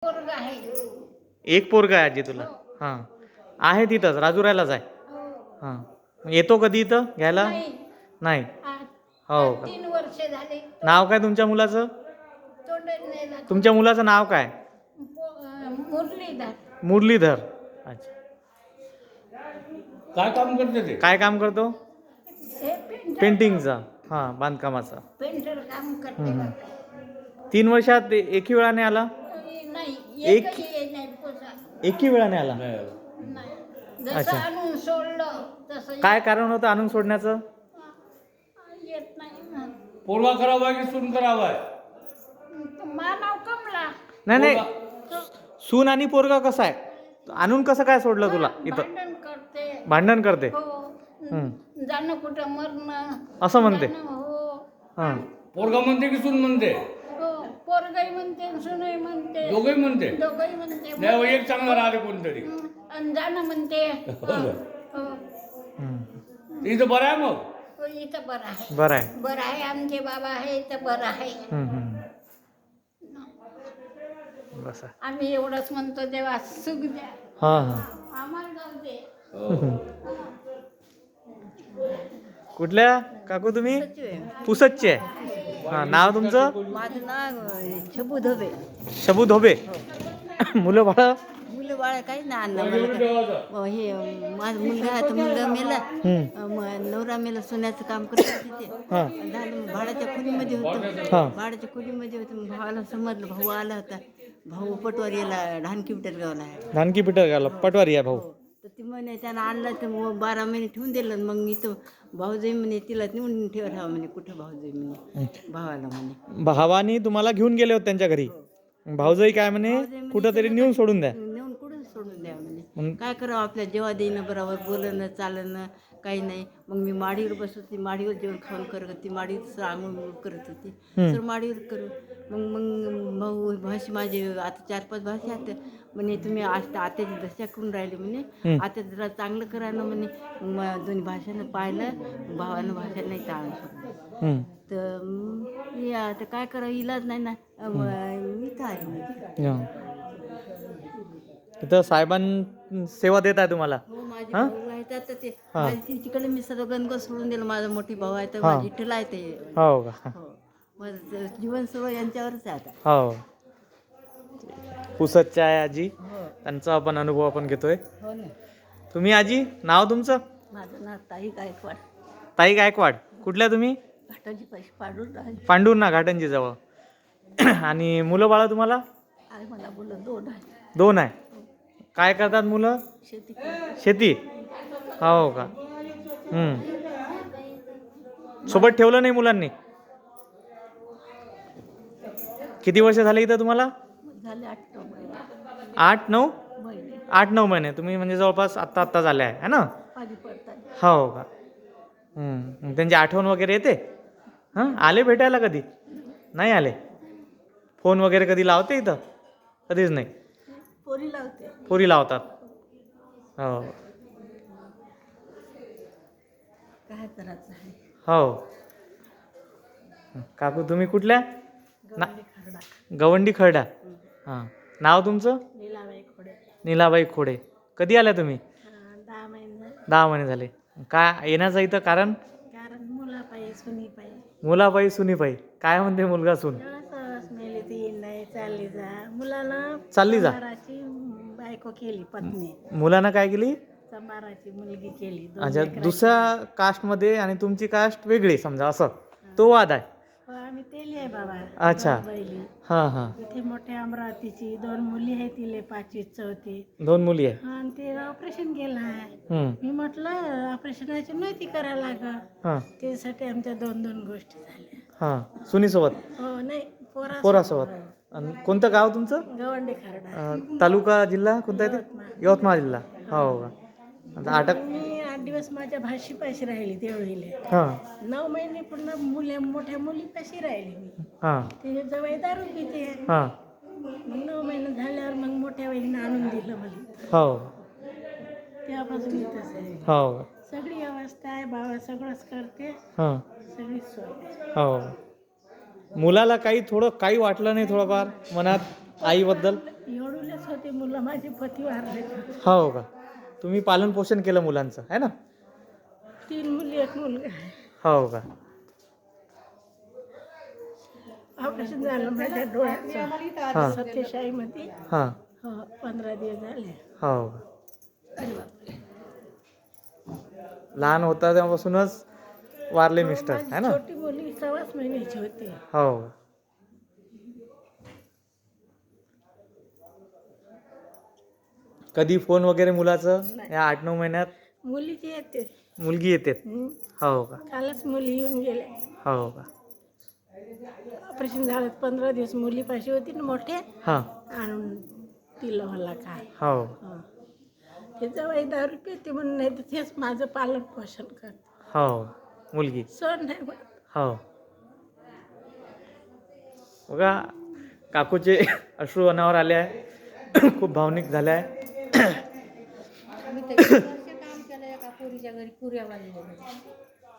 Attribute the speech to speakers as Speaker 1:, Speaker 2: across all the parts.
Speaker 1: पोरगा आहे.
Speaker 2: एक पोरगा आहे आजी तुला? हां, आहे तिथंच राजुऱ्यालाच आहे.
Speaker 1: हो.
Speaker 2: हां, येतो कधी इथं घ्यायला?
Speaker 1: नाही.
Speaker 2: नाही.
Speaker 1: आज
Speaker 2: हो का?
Speaker 1: 3 वर्ष झाले.
Speaker 2: नाव काय तुमच्या मुलाचं?
Speaker 1: तोंडात नाही लागत.
Speaker 2: तुमच्या मुलाचं नाव काय?
Speaker 1: मुरलीधर.
Speaker 2: मुरलीधर. अच्छा.
Speaker 3: काय काम करते ते?
Speaker 2: काय काम करतो?
Speaker 1: हे पेंटर.
Speaker 2: पेंटिंगचा. हां, बांधकामाचा.
Speaker 1: पेंटर काम करते.
Speaker 2: हम्म. 3 वर्षात एकी वेळाने आला?
Speaker 1: नाही
Speaker 2: एक-
Speaker 1: एकही येत नाही पोसा.
Speaker 2: एकी वेळाने आला?
Speaker 3: नाही.
Speaker 1: नाही. जसं
Speaker 2: अच्छा.
Speaker 1: आणून सोडलं तसं
Speaker 2: काय कारण होतं आणून सोडण्याचं?
Speaker 1: येत नाही ना.
Speaker 3: पोरगा खराब आहे की सून खराब आहे?
Speaker 1: मानव कमला.
Speaker 2: नाही नाही,
Speaker 3: पोरगा-
Speaker 2: सून आणि पोरगा कसा आहे? आणून कसं काय सोडलं तुला इथं?
Speaker 1: भांडण करते.
Speaker 2: भांडण करते?
Speaker 1: हो.
Speaker 2: हम्म.
Speaker 1: जाणं कुठं मरणं.
Speaker 2: असं म्हणते?
Speaker 1: जाणं, हो.
Speaker 2: हां.
Speaker 3: पोरगा म्हणते की सून म्हणते?
Speaker 1: हो. पोरगाई म्हणते सुनई म्हणते.
Speaker 3: दोघंही म्हणते?
Speaker 1: दोघंही म्हणते.
Speaker 3: नाही, एक चांगला राहते कोणतरी.
Speaker 1: आणि जाणं म्हणते.
Speaker 3: हो का?
Speaker 1: हो.
Speaker 2: हम्म.
Speaker 3: इथं बरं आहे मग?
Speaker 1: हो, इथं बरं आहे.
Speaker 2: बरं आहे.
Speaker 1: बरं आहे. आमचे बाबा आहे तर बरं आहे.
Speaker 2: हम्म. बसा.
Speaker 1: आम्ही एवढंच म्हणतो देवा सुख द्या.
Speaker 2: हां हां.
Speaker 1: आम्हाला जाऊ दे.
Speaker 3: हो.
Speaker 2: कुठल्या काकू तुम्ही? पुसदचे आहे. हां, नाव तुमचं?
Speaker 4: माझं नाव शबू धोबे.
Speaker 2: शबू धोबे. मुलं बाळा?
Speaker 4: मुलं बाळा काहीच नाही आणलं
Speaker 3: पोरगी
Speaker 4: मला
Speaker 3: कुठे
Speaker 4: काय.
Speaker 3: ठेवायचं?
Speaker 4: हे माझा मुलगा आहे तर मुलगा मेला. नवरा मेला, सोन्याचं काम करत होते ते.
Speaker 2: हां
Speaker 4: झालं मग भाड्याच्या खोलीमध्ये होतं.
Speaker 2: हां.
Speaker 4: भाड्याच्या खोलीमध्ये होतं. मग भावाला समजलं, भाऊ आला होता. भाऊ पटवारीला ढानकी विठ्ठल गावला आहे.
Speaker 2: धानकी पिठं घाला पटवारी आहे भाऊ.
Speaker 4: तर ती म्हणे त्यानं आणलं तर मग 12 महिने ठेवून दिलं. मग इथं भाऊजाई म्हणे तिला नेऊन ठेवा म्हणे. कुठं भाऊजाई म्हणे भावाला म्हणे.
Speaker 2: भावानी तुम्हाला घेऊन गेले होते त्यांच्या घरी. भाऊजाई काय म्हणे? कुठं तरी नेऊन सोडून द्या.
Speaker 4: नेऊन कुठून सोडून द्या म्हणे.
Speaker 2: मग
Speaker 4: काय करावं, आपल्या जेव्हा देणं बरोबर बोलणं चालणं काही नाही. मग मी माडीवर बसत होती, माडीवर जेवण खाऊन करत होती, माडीवर आंघोळ करत होती. तर माडीवर करू मग मग भाऊ भाषी माझे आता 4-5 भाषे आहेत म्हणे. तुम्ही आज आत्याची दशा करून राहिले म्हणे. आता जरा चांगलं करा ना म्हणे. मग दोन्ही भाषानं पाहिलं, भावानं भाषा नाही टाळलं शकत.
Speaker 2: हम्म.
Speaker 4: तर मी आता काय करावं, इलाज नाही ना. मी काय
Speaker 2: हां. इथं साहेबां सेवा देत आहे तुम्हाला?
Speaker 4: हो, माझे
Speaker 2: हां?
Speaker 4: भाऊ आहेत आता ते.
Speaker 2: हां.
Speaker 4: माझी तिकडे मी सर्व गणगो सोडून दिलं. माझा मोठी भाऊ आहे तर
Speaker 2: हां.
Speaker 4: माझी इठला आहे ते.
Speaker 2: हो का?
Speaker 4: हो, माझं जीवन सर्व यांच्यावरच आहे आता.
Speaker 2: हो. पुसदच्या आहे आजी.
Speaker 4: हो.
Speaker 2: त्यांचा आपण अनुभव आपण घेतोय.
Speaker 4: हो ना.
Speaker 2: तुम्ही आजी नाव तुमचं?
Speaker 4: माझं नाव ताई गायकवाड.
Speaker 2: ताई गायकवाड. कुठल्या तुम्ही?
Speaker 4: घाटाची पैसे पाडून राहिले
Speaker 2: पांडुर्णा घाटंजी जवळ. आणि मुलं बाळा तुम्हाला?
Speaker 4: आहे. मला बोललं 2 आहे.
Speaker 2: 2 आहे. काय करतात मुलं?
Speaker 4: शेती करते.
Speaker 2: शेती. हो का? सोबत ठेवलं नाही मुलांनी? किती वर्ष झाले इथं तुम्हाला?
Speaker 4: झाले 8-9 महिने.
Speaker 2: 8-9?
Speaker 4: महिने
Speaker 2: 8-9 महिने. तुम्ही म्हणजे जवळपास आत्ता झाले आहे ना?
Speaker 4: पाणी पडतात.
Speaker 2: हो का? मग त्यांची आठवण वगैरे येते? हां, आले भेटायला कधी? नाही आले? फोन वगैरे कधी लावते इथं? कधीच नाही.
Speaker 4: पोरी लावते.
Speaker 2: पोरी लावतात. हो
Speaker 4: काय करायचं आहे.
Speaker 2: हो. काकू तुम्ही कुठल्या?
Speaker 4: गवंडी खरडा.
Speaker 2: गवंडी खरडा. हां. नाव तुमचं?
Speaker 4: नीलाबाई खोडे.
Speaker 2: नीलाबाई खोडे. कधी आल्या तुम्ही?
Speaker 4: 10 महिने.
Speaker 2: 10 महिने झाले. काय येण्याचं इथं कारण?
Speaker 4: कारण मुला पाहिजे, सुनी पाहिजे.
Speaker 2: मुलाबाई सुनीबाई. काय म्हणते मुलगा सून?
Speaker 4: सहज मेली ती नाही, चालली जा. मुलाला
Speaker 2: चालली जा.
Speaker 4: चंबाराची बायको केली, पत्नी.
Speaker 2: मुलानं काय केली?
Speaker 4: चंबाराची मुलगी केली. 2
Speaker 2: अच्छा,
Speaker 4: लेकराची.
Speaker 2: दुसऱ्या कास्टमध्ये आणि तुमची कास्ट वेगळी समजा असं तो वाद आहे.
Speaker 4: हो, आम्ही तेली आहे बाबा.
Speaker 2: अच्छा.
Speaker 4: बैली.
Speaker 2: हां हां.
Speaker 4: इथे मोठ्या अमरावतीची 2 मुली आहेत. तिले 5वी 4थी.
Speaker 2: 2 मुली आहे.
Speaker 4: आणि ते ऑपरेशन केलं आहे.
Speaker 2: हम्म.
Speaker 4: मी म्हटलं ऑपरेशनाची नव्हती करायला लागत.
Speaker 2: हां
Speaker 4: त्यासाठी आमच्या 2-2 गोष्टी झाल्या.
Speaker 2: हां. सुनीसोबत?
Speaker 4: हो, नाही
Speaker 2: पोरासोबत. आणि कोणतं गाव तुमचं?
Speaker 4: गवंडी खरडा.
Speaker 2: तालुका जिल्हा कोणता आहे ते? यवतमाळ जिल्हा. हो का? आता अटक.
Speaker 4: मी 8 दिवस माझ्या भाषीपाशी राहिली देवळीले.
Speaker 2: हां
Speaker 4: 9 महिने पुन्हा मोठ्या मुलीपाशी राहिली मी.
Speaker 2: हां
Speaker 4: तिच्या जवळ दारू पिते.
Speaker 2: हां.
Speaker 4: मग 9 महिने झाल्यावर मग मोठ्या वहिनीनं आणून दिलं मला.
Speaker 2: हो
Speaker 4: तेव्हापासून इथंच आहे.
Speaker 2: हो का?
Speaker 4: सगळी व्यवस्था आहे. बाबा सगळंच करते.
Speaker 2: हां.
Speaker 4: सगळी सोय आहे.
Speaker 2: हो. मुलाला काही वाटलं नाही थोडंफार मनात? आईबद्दल?
Speaker 1: एवढूलेच होते मुलं, माझे पती वारले.
Speaker 2: हो का? तुम्ही पालन पोषण केलं मुलांचं आहे ना?
Speaker 1: 3 मुली 1 मुलगा आहे.
Speaker 2: हो का?
Speaker 1: ऑपरेशन झालं माझ्या डोळ्याचं
Speaker 2: हां
Speaker 1: सत्यशाईमध्ये.
Speaker 2: हां
Speaker 1: 15 दिवस झाले.
Speaker 2: हो का? लहान होता तेव्हापासूनच वारले मिस्टर आहे ना?
Speaker 1: छोटी मुली 6 महिन्याची होती.
Speaker 2: हो. कधी फोन वगैरे मुलाचं या 8-9 महिन्यात?
Speaker 1: मुलीची येते.
Speaker 2: मुलगी येते? हो का?
Speaker 1: कालच मुली येऊन गेल्या.
Speaker 2: हो का?
Speaker 1: ऑपरेशन झालं 15 दिवस मुलीपाशी होती ना मोठे,
Speaker 2: हां
Speaker 1: आणून तिला मला काय.
Speaker 2: हो
Speaker 1: हे जवळ 10 रुपये ते म्हणून, नाही तर तेच माझं पालन पोषण करत.
Speaker 2: हो मुलगी
Speaker 1: सण नाही म्हणत.
Speaker 2: हो. बघा काकूचे अश्रू अनावर आले आहे. खूप भावनिक झाले आहे.
Speaker 1: आम्ही तर 20 वर्ष काम केलं एका पोरीच्या घरी, कुऱ्यावालीच्या घरी.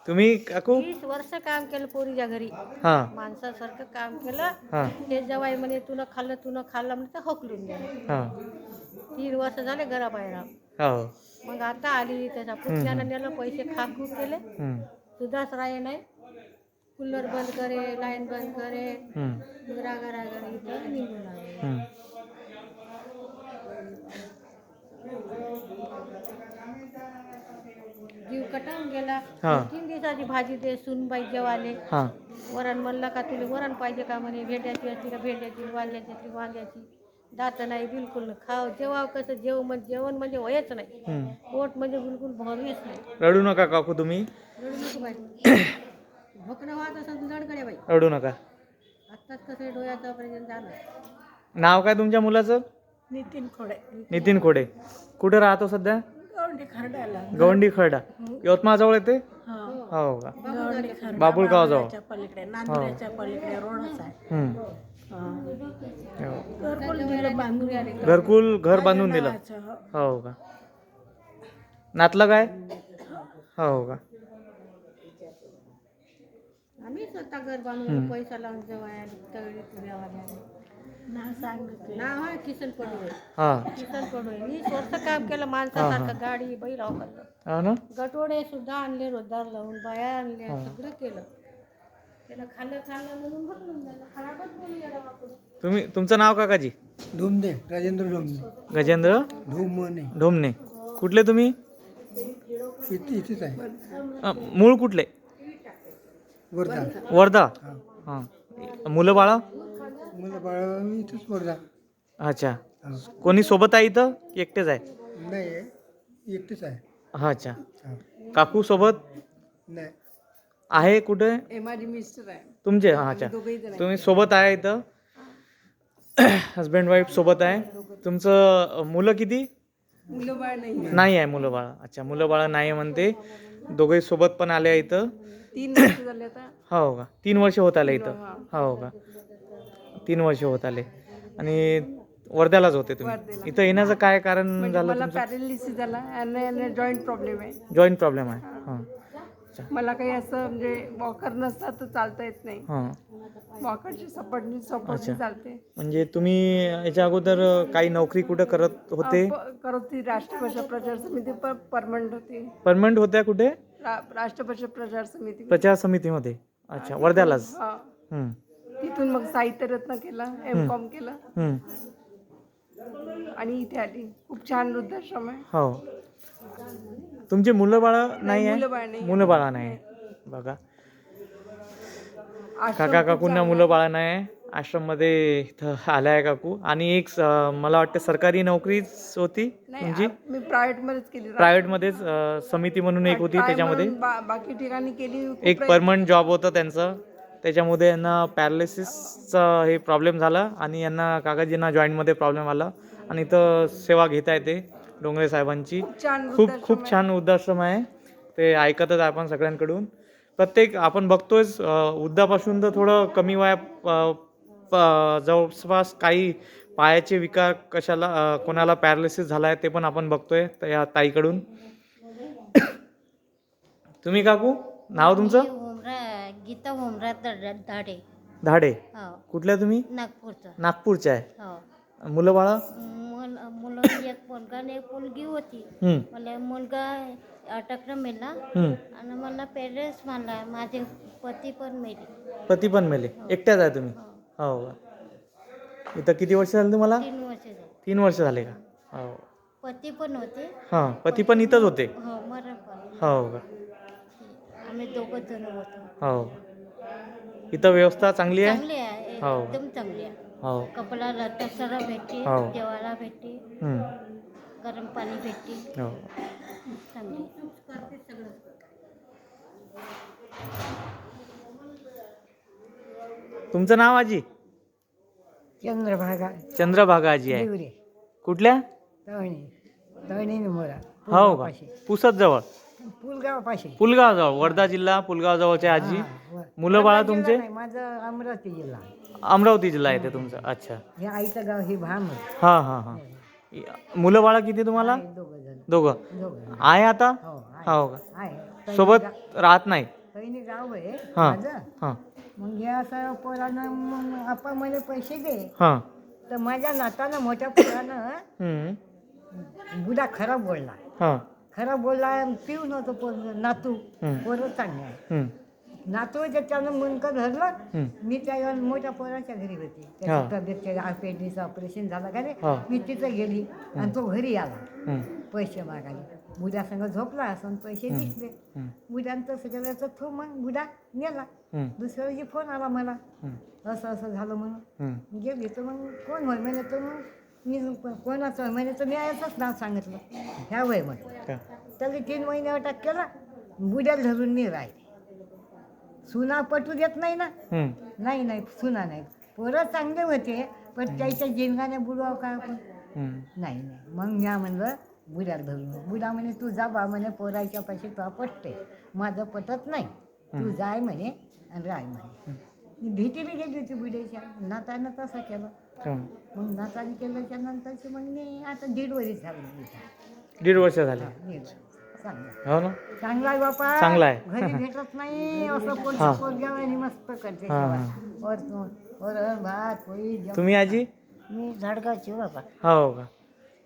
Speaker 2: तुम्ही काकू?
Speaker 1: 20 वर्ष काम केलं पोरीच्या घरी,
Speaker 2: हां
Speaker 1: माणसासारखं काम केलं.
Speaker 2: हां
Speaker 1: ते जवाई म्हणे तुला खाल्लं म्हणजे तर हकलून गेलं.
Speaker 2: हां
Speaker 1: 3 वर्ष झाले घराबाहेर.
Speaker 2: हो.
Speaker 1: मग आता आली, त्याच्या पुतण्यानं नेलं, पैसे खाकू केले, सुद्धाच राहे नाही. कूलर बंद करे, लाईन बंद करे, मग रागा इथं निघून आले. जीव कटावून गेला.
Speaker 2: हा.
Speaker 1: 3 दिवसाची भाजी दे, सुनबाई जेवाले.
Speaker 2: हां
Speaker 1: वरण म्हणलं का तुला वरण पाहिजे का म्हणे, भेंड्याची असली का भेंड्याची, वांग्याची असली वांग्याची. दात नाही बिलकुल नाही. खाव जेवाव कसं जेवण म्हणजे वयच नाही. पोट म्हणजे बिलकुल भरूच नाही.
Speaker 2: रडू नका काकू तुम्ही.
Speaker 1: रडू नको बाई. भोकणं वाहत असं लडकडे बाई.
Speaker 2: रडू नका.
Speaker 1: आत्ताच कसं डोळ्याचं ऑपरेशन झालं.
Speaker 2: नाव काय तुमच्या मुलाचं?
Speaker 1: नितीन खोडे.
Speaker 2: नितीन खोडे. कुठे राहतो सध्या?
Speaker 1: गवंडी खरड्याला.
Speaker 2: गवंडी खर्डा. यवतमाळ जवळ येते?
Speaker 1: हो.
Speaker 2: हो का?
Speaker 1: गवंडी खरडा.
Speaker 2: बाबुळगाव जवळ.
Speaker 1: बाबुळगावच्या पलीकडे, नांदुऱ्याच्या पलीकडे रोडच आहे.
Speaker 2: हो.
Speaker 1: घरकुल दिलं बांधून.
Speaker 2: घर बांधून दिलं? हो का? नातलं काय? हो का?
Speaker 1: आम्ही स्वतः घर बांधून पैसा लावून जवळ तगडीत नाव आहे किसन पडोळे.
Speaker 2: हां
Speaker 1: किसन पडोळे. 20 वर्ष काम केलं माणसासारखं. गाडी बैल वापरलं.
Speaker 2: हो ना?
Speaker 1: गटोडे सुद्धा आणले, रोजदार लावून बाया आणल्या, सगळं केलं. त्याला खाल्लं म्हणून भरलून झालं. खराबच बोलू गेला बापू.
Speaker 2: तुमचं नाव काकाजी?
Speaker 5: ढोमणे, राजेंद्र ढोमणे.
Speaker 2: गजेंद्र
Speaker 5: ढोमणे.
Speaker 2: ढोमणे. कुठले तुम्ही?
Speaker 5: इथेच आहे.
Speaker 2: मूळ कुठले?
Speaker 5: वर्धा.
Speaker 2: वर्धा. हां. मुलं बाळा?
Speaker 5: मुलं बाळ इथेच वर्धा.
Speaker 2: अच्छा. कोणी सोबत आहे इथं की एकटेच आहे?
Speaker 5: नाही, एकटेच आहे.
Speaker 2: हा अच्छा.
Speaker 5: हा.
Speaker 2: काकू सोबत
Speaker 5: नाही,
Speaker 2: आहे कुठे?
Speaker 4: माझी मिस्टर आहे.
Speaker 2: तुमचे? हा अच्छा. तुम्ही सोबत आहे इथं? हस्बंड वाईफ सोबत आहे. तुमचं मुलं किती?
Speaker 4: मुलं बाळ नाही.
Speaker 2: नाही आहे मुलं बाळा. अच्छा, मुलं बाळा नाही म्हणते. दोघे सोबत पण आले इथं?
Speaker 4: 3 वर्ष झाले आता.
Speaker 2: हो का? 3 वर्ष होत आले इथं? हो का? 3 वर्ष होत आले. आणि वर्ध्यालाच होते तुम्ही? इथं येण्याचं काय कारण झालं
Speaker 4: मला
Speaker 2: तुमचं?
Speaker 4: पॅरालिसिस झाला आणि जॉईंट प्रॉब्लेम आहे.
Speaker 2: जॉईंट प्रॉब्लेम आहे? हां.
Speaker 4: मला काही असं म्हणजे वॉकर नसता तर चालता येत नाही.
Speaker 2: हां.
Speaker 4: वॉकरची सपोर्टनी चालते.
Speaker 2: म्हणजे तुम्ही याच्या अगोदर काही नोकरी कुठं करत होते?
Speaker 4: करत होती. राष्ट्रभाषा प्रचार समिती परमनंट होती.
Speaker 2: परमनंट होत्या कुठे?
Speaker 4: राष्ट्रभाषा प्रचार समिती.
Speaker 2: प्रचार समितीमध्ये? अच्छा, वर्ध्यालाच?
Speaker 4: हा.
Speaker 2: हं.
Speaker 4: तिथून मग साहित्य रत्न केलं, M.Com केलं
Speaker 2: हं.
Speaker 4: आणि इथे आली. खूप छान वृद्धाश्रम आहे.
Speaker 2: हो. तुमची मुलं बाळा नाही आहे?
Speaker 4: मुलं बाळ नाही.
Speaker 2: मुलं बाळा नाही. बघा
Speaker 4: आश्रम
Speaker 2: काका काकूंना मुलं बाळा नाही. आश्रममध्ये इथं आल्या आहे काकू. आणि एक मला वाटतं सरकारी नोकरीच होती तुमची?
Speaker 4: मी प्रायव्हेटमध्येच केली.
Speaker 2: प्रायव्हेटमध्येच समिती म्हणून एक होती, त्याच्यामध्ये
Speaker 4: बाकी ठिकाणी केली.
Speaker 2: एक परमनंट जॉब होतं त्यांचं. त्याच्यामध्ये यांना पॅरालिसिसचा हे प्रॉब्लेम झाला आणि यांना काकाजींना जॉईंटमध्ये प्रॉब्लेम आला. आणि इथं सेवा घेता येते डोंगरे साहेबांची. खूप छान वृद्धाश्रम आहे. ते ऐकतच आहे आपण सगळ्यांकडून. प्रत्येक आपण बघतोयच वृद्धापासून तर थोडं कमी वया जवळपास काही पायाचे विकार कशाला कोणाला पॅरालिसिस झाला आहे ते पण आपण बघतोय या ताईकडून. तुम्ही काकू नाव तुमचं?
Speaker 1: गीता होमरात धाडे.
Speaker 2: धाडे.
Speaker 1: हो.
Speaker 2: कुठल्या तुम्ही?
Speaker 1: नागपूरचं.
Speaker 2: नागपूरच्या आहे?
Speaker 1: हो.
Speaker 2: मुलं बाळा?
Speaker 1: मुलं एक मुलगा आणि एक मुलगी होती.
Speaker 2: हं,
Speaker 1: मला मुलगा अटकला मेला
Speaker 2: हं.
Speaker 1: आणि मला पेरेंट्स म्हणला, माझे पती पण मेले.
Speaker 2: पती पण मेले? एकट्याच आहे तुम्ही? हो का. इथं किती वर्ष झाली तुम्हाला?
Speaker 1: 3 वर्ष झाले.
Speaker 2: 3 वर्ष झाले का? हो.
Speaker 1: पती पण होते.
Speaker 2: हां, पती पण इथंच होते?
Speaker 1: हो, मरण पण.
Speaker 2: हो का.
Speaker 1: आम्ही दोघं जण होतो.
Speaker 2: हो. इथं व्यवस्था चांगली आहे?
Speaker 1: चांगली आहे,
Speaker 2: हो.
Speaker 1: एकदम चांगली आहे.
Speaker 2: हो.
Speaker 1: कपडा लत्ता सगळं भेटते,
Speaker 2: हो.
Speaker 1: जेवायला भेटते,
Speaker 2: हं.
Speaker 1: गरम पाणी भेटते,
Speaker 2: हो.
Speaker 1: चांगली.
Speaker 2: तुमचं नाव आजी?
Speaker 5: चंद्रभागा
Speaker 2: चंद्रभागा आजी आहे.
Speaker 5: देवरे
Speaker 2: कुठल्या?
Speaker 5: तळणी मोरा
Speaker 2: हो का. पुसद जवळ?
Speaker 5: पुलगावपाशी.
Speaker 2: पुलगाव जवळ, वर्धा जिल्हा पुलगाव जवळचे आजी. मुलं बाळा तुमचे?
Speaker 5: माझं अमरावती जिल्हा.
Speaker 2: अमरावती जिल्हा येते तुमचं? अच्छा.
Speaker 5: हे आईचं गाव हे भाम.
Speaker 2: हां हां हां. मुलं बाळा किती तुम्हाला? दोघं. आहे आता? हो का.
Speaker 5: आहे
Speaker 2: सोबत राहत नाही?
Speaker 5: तळणी गाव आहे
Speaker 2: हां
Speaker 5: माझं.
Speaker 2: हां
Speaker 5: मग हे असं पोरानं मग आपण मला पैसे दे,
Speaker 2: हां.
Speaker 5: तर माझ्या नातानं मोठ्या पोरानं
Speaker 2: हं.
Speaker 5: बुडा खराब बोलला.
Speaker 2: हां.
Speaker 5: खराब बोलला, पिऊन होतो पोर नातू.
Speaker 2: हं.
Speaker 5: पोरं चांगले आहे.
Speaker 2: हं.
Speaker 5: नातू त्याच्यानं मुंडकं धरलं.
Speaker 2: हं.
Speaker 5: मी त्या मोठ्या पोराच्या घरी होती.
Speaker 2: हा.
Speaker 5: त्याची तब्येत अपेंडिक्सचं ऑपरेशन झालं का रे.
Speaker 2: हा.
Speaker 5: मी तिथं गेली आणि तो घरी आला
Speaker 2: हं.
Speaker 5: पैसे मागायला. बुड्या संग झोपला असं पैसे दिसले.
Speaker 2: हं.
Speaker 5: बुड्यानं तसं केलं तर तो मग बुडा नेला.
Speaker 2: हं.
Speaker 5: दुसऱ्या दिवशी फोन आला मला,
Speaker 2: हं.
Speaker 5: असं असं झालं म्हणून.
Speaker 2: हं.
Speaker 5: गेली तर मग कोण होय म्हणे, तर मग मी कोणाचं होय म्हणे, तर मी याचंच नाव सांगितलं, ह्या वय म्हणे.
Speaker 2: का?
Speaker 5: त्याला 3 महिने अटक केला. बुड्याला धरून मी राहिले. सुना पटू देत नाही ना.
Speaker 2: हं.
Speaker 5: नाही सुना नाही. पोरं चांगले होते, पण त्याच्या जिंगाने बुडवावं का आपण.
Speaker 2: हं.
Speaker 5: नाही. मग मी म्हणलं बुड्याला धरून. बुडा म्हणे तू जा बा म्हणे, पोराच्या पैसे तुला पटते, माझं पटत नाही, तू जाय म्हणे आणि राय म्हणे. मी भीतीला गेली होती बुड्याच्या. नातानं तसं केलं.
Speaker 2: का?
Speaker 5: मग नाताने केल्याच्या नंतरची मग मी आता 1.5 वर्ष झाली.
Speaker 2: 1.5 वर्ष झाले.
Speaker 5: चांगला
Speaker 2: हो ना.
Speaker 5: चांगला आहे बापा.
Speaker 2: चांगला आहे.
Speaker 5: घरी भेटत नाही असं
Speaker 2: हा.
Speaker 5: पोरग्यावानी मस्त करते.
Speaker 2: हा,
Speaker 5: वरण भात पोळी जेवण.
Speaker 2: तुम्ही आजी?
Speaker 5: मी झाडगावची बाबा.
Speaker 2: हो का.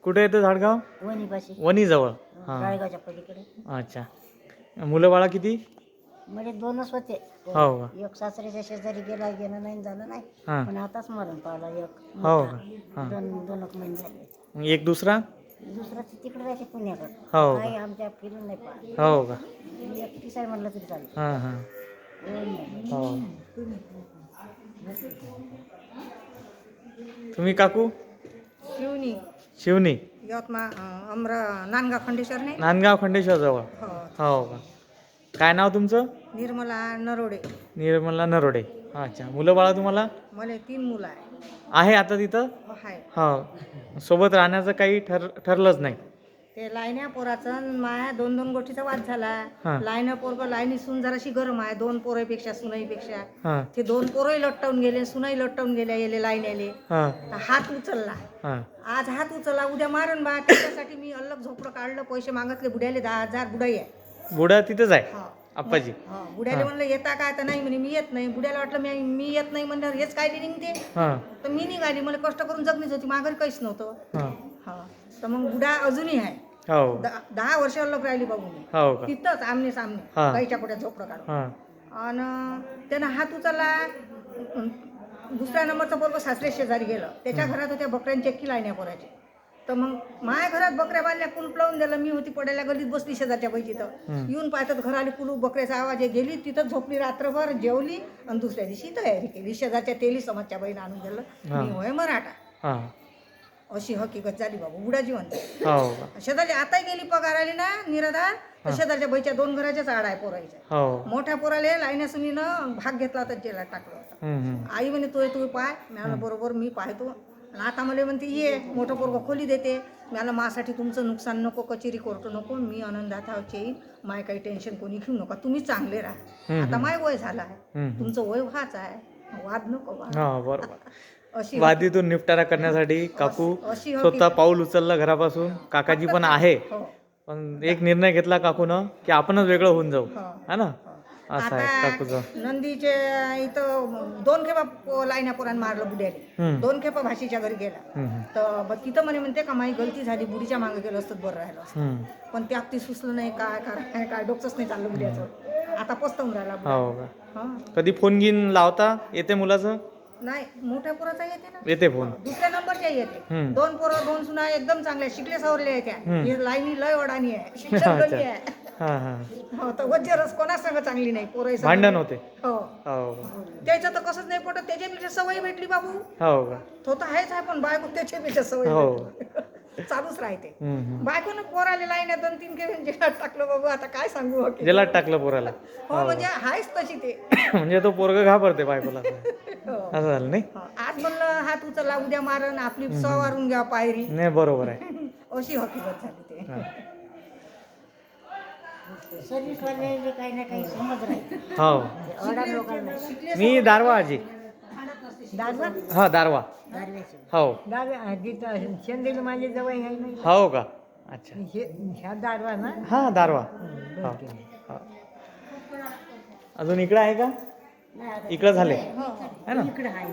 Speaker 2: कुठे येतं झाडगाव?
Speaker 5: वणीपाशी.
Speaker 2: वणीजवळ? हां.
Speaker 5: राळगावच्या पलीकडे.
Speaker 2: अच्छा. मुलं बाळा किती?
Speaker 5: म्हणजे 2च होते.
Speaker 2: हो का.
Speaker 5: एक सासऱ्याच्या शेजारी गेला, गेलं नाही झालं नाही,
Speaker 2: हां.
Speaker 5: पण आताच मरण पावला एक.
Speaker 2: हो का. हां.
Speaker 5: 2 महिने झाले.
Speaker 2: मग एक दुसरा?
Speaker 5: दुसरा तिकडे राहते पुण्याकडे.
Speaker 2: हो
Speaker 5: काही
Speaker 2: का.
Speaker 5: आमच्या फिरून नाही पाहिजे.
Speaker 2: हो का.
Speaker 5: मी एकटीच आहे म्हणलं तरी चालतं.
Speaker 2: हां हां. हो. तुम्ही काकू?
Speaker 6: शिवनी
Speaker 2: शिवनी?
Speaker 6: यवतमाळ नांदगाव खंडेश्वर नाही.
Speaker 2: नांदगाव खंडेश्वर जवळ?
Speaker 6: हो.
Speaker 2: हो का. काय नाव तुमचं?
Speaker 6: निर्मला नरोडे.
Speaker 2: निर्मला नरोडे. अच्छा. मुलं बाळा तुम्हाला?
Speaker 6: मला 3 मुलं आहे.
Speaker 2: आहे आता तिथं?
Speaker 6: आहे
Speaker 2: हो. सोबत राहण्याचं काही ठरलंच नाही?
Speaker 6: ते लायन्या पोराचं माया 2 गोष्टीचा वाद झाला.
Speaker 2: हां.
Speaker 6: लायन्या पोरग लायनी सून जराशी गरम आहे, 2 पोरापेक्षा सुनाईपेक्षा.
Speaker 2: हां
Speaker 6: ते 2 पोरही लटवून गेले, सुनाई लटवून गेल्या गेले लायन्याले.
Speaker 2: हां
Speaker 6: तर हात उचलला.
Speaker 2: हां
Speaker 6: आज हात उचलला, उद्या मारण बा. त्याच्यासाठी मी अलग झोपडं काढलं, पैसे मागितले बुड्याले. 10,000 बुडाई आहे.
Speaker 2: बुडा तिथंच आहे
Speaker 6: हा.
Speaker 2: आप्पाजी?
Speaker 6: बुड्याला म्हणलं येता काय, तर नाही म्हणे मी येत नाही. बुड्याला वाटलं मी येत नाही म्हणल्यावर हेच काय निघते.
Speaker 2: हां
Speaker 6: तर मी निघाली, मला कष्ट करून जगणीच होती, माघारी काहीच नव्हतं.
Speaker 2: हां.
Speaker 6: हा. तर मग बुडा अजूनही आहे.
Speaker 2: हो
Speaker 6: 10 वर्ष अलग राहिली बाबू मी.
Speaker 2: हो का.
Speaker 6: तिथंच आमने सामने
Speaker 2: हा.
Speaker 6: गाईच्या पुढ्यात झोपडं काढून.
Speaker 2: हां
Speaker 6: आणि त्यानं हात उचलला. दुसऱ्या नंबरचा पोरगं सासरे शेजारी गेलं. त्याच्या घरात होत्या बकऱ्यांची एक्की लायन्या पोराची. तर मग माझ्या घरात बकऱ्या बांधल्या, कुलूप लावून दिलं. मी होती पडायला गल्लीत बसली शेजारच्या बाईची. तर येऊन पाहतात घर आली, कुलूप, बकऱ्याचा आवाज आहे. गेली तिथं झोपली रात्रभर, जेवली आणि दुसऱ्या दिवशी तयारी केली. शेजारच्या तेली समाजच्या बाईनं आणून दिलं. मी होय मराठा.
Speaker 2: हां
Speaker 6: अशी हकीकत झाली बाबू. बुडाजी म्हणते.
Speaker 2: हो का.
Speaker 6: शेजारची आताही गेली पगार आली ना निराधार, तर शेजारच्या बाईच्या 2 घराच्याच आड आहे पोरायच्या.
Speaker 2: हो.
Speaker 6: मोठ्या पोराले लायन्या सुनीनं भाग घेतला होता, जेलात टाकलं होतं. आई म्हणे तू पाय. मी बरोबर मी पाहतो. आता मला म्हणते ये, मोठं पोरगं खोली देते. मला मासाठी तुमचं नुकसान नको, कचेरी कोर्ट नको, मी आनंदात येईन. माय काही टेन्शन कोणी घेऊ नका, तुम्ही चांगले राहा. आता माय वय झालं आहे, तुमचं वय व्हाच आहे, वाद नको बा.
Speaker 2: हां बरोबर.
Speaker 6: अशी
Speaker 2: वादीतून निपटारा करण्यासाठी काकू
Speaker 6: अशी
Speaker 2: स्वतः पाऊल उचललं घरापासून. काकाजी पण आहे,
Speaker 6: हो.
Speaker 2: पण एक निर्णय घेतला काकूनं की आपणच वेगळं होऊन जाऊ,
Speaker 6: हो.
Speaker 2: है ना. असं आहे
Speaker 6: आता
Speaker 2: काकूचं.
Speaker 6: नंदीचे इथं 2 खेपा लाईन्या पोरांनी मारलं बुड्याने, 2 खेपा भाषेच्या घरी गेला. तर तिथं म्हणते का माझी गलती झाली, बुडीच्या मागे गेलो असतं बरं राहिलं असतं. पण ते अगदी सुचलं नाही, काय डोकंच नाही चाललं बुड्याचं. आता पस्तावून राहिला बुड्या.
Speaker 2: हो का?
Speaker 6: हा.
Speaker 2: कधी फोन घेऊन लावता येते मुलाचं?
Speaker 6: नाही, मोठ्या पोराचा येते ना,
Speaker 2: येते फोन.
Speaker 6: दुसऱ्या नंबरच्या येते. 2 पोरं 2 सुना एकदम चांगल्या शिकले सवरले आहेत त्या. हे लाईनी लय वडानी आहे, शिक्षण कमी आहे.
Speaker 2: हां हां.
Speaker 6: हो, तर वज्जरच कोणाच संग चांगली नाही पोरं.
Speaker 2: भांडण होते.
Speaker 6: हो,
Speaker 2: हो
Speaker 6: त्याचं तर कसंच नाही पटत. त्याच्यापेक्षा सवय भेटली बाबू.
Speaker 2: हो का?
Speaker 6: तो तर आहेच आहे, पण बायको त्याच्यापेक्षा सवय
Speaker 2: हो.
Speaker 6: भेटली. चालूच राहते.
Speaker 2: हम्म.
Speaker 6: बायकोनं पोराले लाईन 2-3 खेळ जेलात टाकलं बाबू, आता काय सांगू हो की.
Speaker 2: जेलात टाकलं पोराला.
Speaker 6: हो, म्हणजे आहेच तशी ते.
Speaker 2: म्हणजे तो पोरग घाबरते बायकोला.
Speaker 6: हो.
Speaker 2: असं झालं नाही?
Speaker 6: हो, आज म्हणलं हात उचलला, उद्या मारण, आपली सवारून घ्या पायरी.
Speaker 2: नाही, बरोबर आहे.
Speaker 6: अशी हकीकत झाली ते.
Speaker 2: हा.
Speaker 5: सर्व्हिसवाले काही ना काही समज राहील
Speaker 2: हो.
Speaker 5: एवढ्या लोकांना
Speaker 2: मी दारवा आजी.
Speaker 5: दादा
Speaker 2: हा दारवा.
Speaker 5: दारव्याचे
Speaker 2: हो.
Speaker 5: दादा तिथं शेंदेला माझी जवळ आहे नाही
Speaker 2: हो का? अच्छा.
Speaker 5: ह्या दारवा ना
Speaker 2: हा दारवा. हो. हो. अजून इकडं आहे का? इकडं झाले है ना?
Speaker 5: इकडं आहे